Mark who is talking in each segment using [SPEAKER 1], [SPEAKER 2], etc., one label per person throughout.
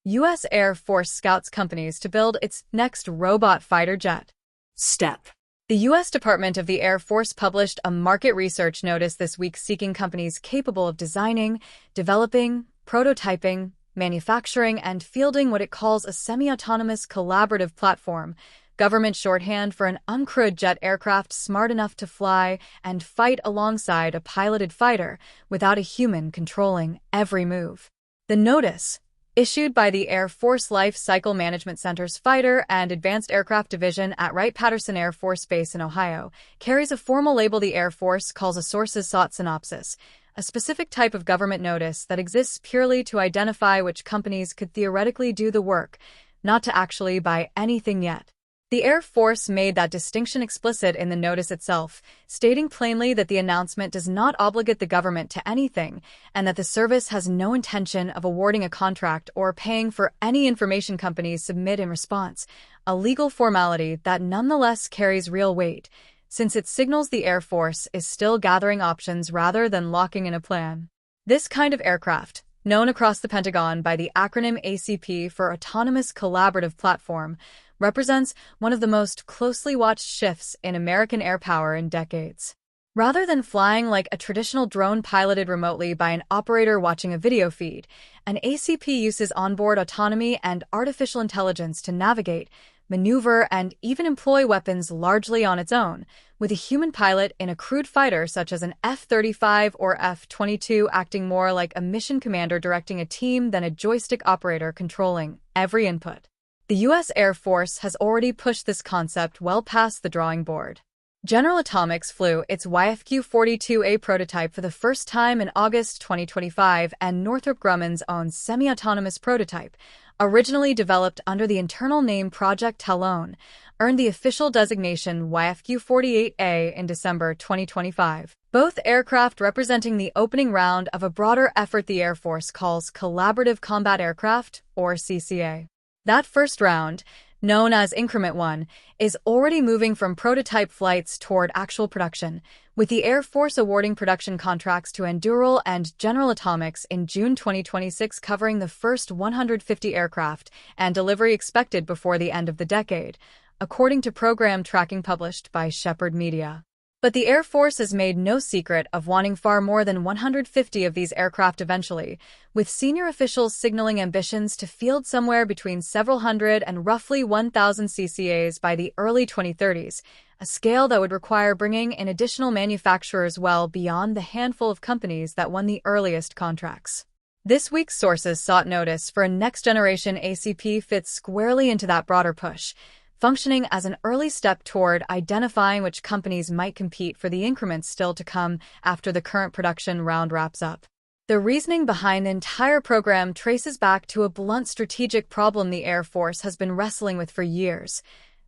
[SPEAKER 1] U.S. Air Force scouts companies to build its next robot fighter jet.
[SPEAKER 2] Step.
[SPEAKER 1] The U.S. Department of the Air Force published a market research notice this week seeking companies capable of designing, developing, prototyping, manufacturing, and fielding what it calls a semi-autonomous collaborative platform, government shorthand for an uncrewed jet aircraft smart enough to fly and fight alongside a piloted fighter without a human controlling every move. The notice, issued by the Air Force Life Cycle Management Center's Fighter and Advanced Aircraft Division at Wright-Patterson Air Force Base in Ohio, carries a formal label the Air Force calls a sources sought synopsis, a specific type of government notice that exists purely to identify which companies could theoretically do the work, not to actually buy anything yet. The Air Force made that distinction explicit in the notice itself, stating plainly that the announcement does not obligate the government to anything and that the service has no intention of awarding a contract or paying for any information companies submit in response, a legal formality that nonetheless carries real weight, since it signals the Air Force is still gathering options rather than locking in a plan. This kind of aircraft, known across the Pentagon by the acronym ACP for Autonomous Collaborative Platform, represents one of the most closely watched shifts in American air power in decades. Rather than flying like a traditional drone piloted remotely by an operator watching a video feed, an ACP uses onboard autonomy and artificial intelligence to navigate, maneuver, and even employ weapons largely on its own, with a human pilot in a crewed fighter such as an F-35 or F-22 acting more like a mission commander directing a team than a joystick operator controlling every input. The U.S. Air Force has already pushed this concept well past the drawing board. General Atomics flew its YFQ-42A prototype for the first time in August 2025, and Northrop Grumman's own semi-autonomous prototype, originally developed under the internal name Project Talon, earned the official designation YFQ-48A in December 2025. Both aircraft representing the opening round of a broader effort the Air Force calls Collaborative Combat Aircraft, or CCA. That first round, known as Increment 1, is already moving from prototype flights toward actual production, with the Air Force awarding production contracts to Anduril and General Atomics in June 2026 covering the first 150 aircraft and delivery expected before the end of the decade, according to program tracking published by Shepherd Media. But the Air Force has made no secret of wanting far more than 150 of these aircraft eventually, with senior officials signaling ambitions to field somewhere between several hundred and roughly 1,000 CCAs by the early 2030s, a scale that would require bringing in additional manufacturers well beyond the handful of companies that won the earliest contracts. This week's sources sought notice for a next-generation ACP fits squarely into that broader push, functioning as an early step toward identifying which companies might compete for the increments still to come after the current production round wraps up. The reasoning behind the entire program traces back to a blunt strategic problem the Air Force has been wrestling with for years.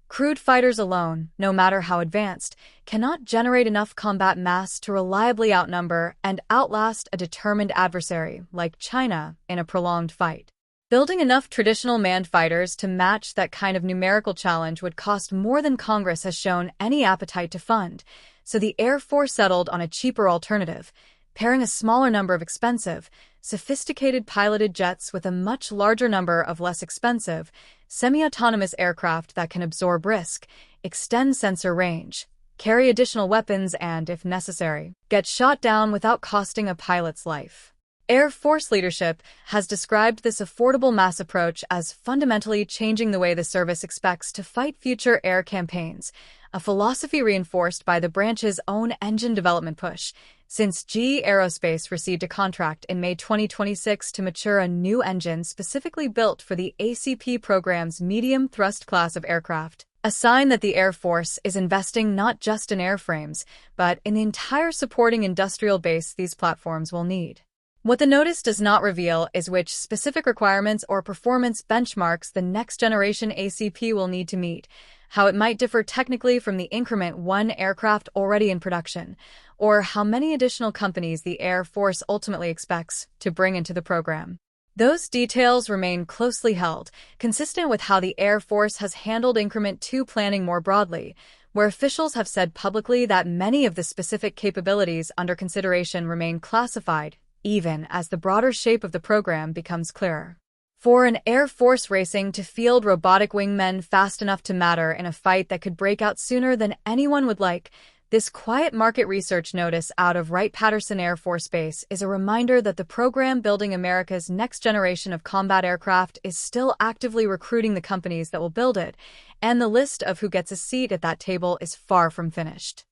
[SPEAKER 1] Crewed fighters alone, no matter how advanced, cannot generate enough combat mass to reliably outnumber and outlast a determined adversary, like China, in a prolonged fight. Building enough traditional manned fighters to match that kind of numerical challenge would cost more than Congress has shown any appetite to fund, so the Air Force settled on a cheaper alternative, pairing a smaller number of expensive, sophisticated piloted jets with a much larger number of less expensive, semi-autonomous aircraft that can absorb risk, extend sensor range, carry additional weapons and, if necessary, get shot down without costing a pilot's life. Air Force leadership has described this affordable mass approach as fundamentally changing the way the service expects to fight future air campaigns, a philosophy reinforced by the branch's own engine development push, since GE Aerospace received a contract in May 2026 to mature a new engine specifically built for the ACP program's medium thrust class of aircraft. A sign that the Air Force is investing not just in airframes, but in the entire supporting industrial base these platforms will need. What the notice does not reveal is which specific requirements or performance benchmarks the next-generation ACP will need to meet, how it might differ technically from the Increment 1 aircraft already in production, or how many additional companies the Air Force ultimately expects to bring into the program. Those details remain closely held, consistent with how the Air Force has handled Increment 2 planning more broadly, where officials have said publicly that many of the specific capabilities under consideration remain classified, even as the broader shape of the program becomes clearer. For an Air Force racing to field robotic wingmen fast enough to matter in a fight that could break out sooner than anyone would like, this quiet market research notice out of Wright-Patterson Air Force Base is a reminder that the program building America's next generation of combat aircraft is still actively recruiting the companies that will build it, and the list of who gets a seat at that table is far from finished.